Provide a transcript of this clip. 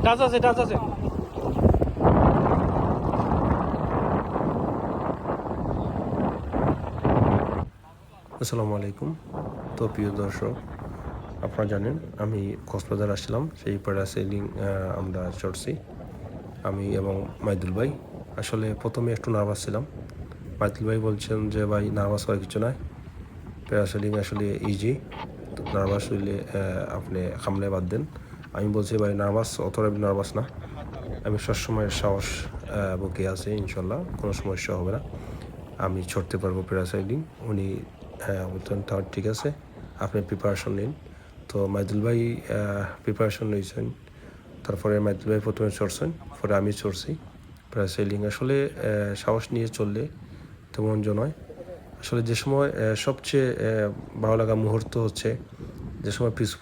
Touch আছে, touch আছে। আসসালামু আলাইকুম। তো প্রিয় দর্শক, আপনারা জানেন আমি কক্সবাজার আসছিলাম, সেই প্যারাসেলিং আমরা চড়ছি আমি এবং মাইদুল ভাই। আসলে প্রথমে একটু নার্ভাস ছিলাম। মাইদুল ভাই বলছেন যে ভাই নার্ভাস হওয়ার কিছু নাই, প্যারাসেলিং আসলে ইজি, তো নার্ভাস হইলে আপনি সামলে বাদ দেন। আমি বলছি ভাই নার্ভাস, অতটা নার্ভাস না, আমি সবসময় সাহস বুকে আছে, ইনশাল্লাহ কোনো সমস্যা হবে না, আমি ছড়তে পারবো প্যারাসাইডিং। উনি বলতেন তাহলে ঠিক আছে, আপনি প্রিপারেশন নিন। তো মাইদুল ভাই প্রিপারেশন নিয়েছেন, তারপরে মাইদুল ভাই প্রথমে চড়ছেন, পরে আমি চড়ছি। প্যারাসাইলিং আসলে সাহস নিয়ে চললে তেমন নয়। আসলে যে সময় সবচেয়ে ভালো লাগা মুহূর্ত হচ্ছে যে সময়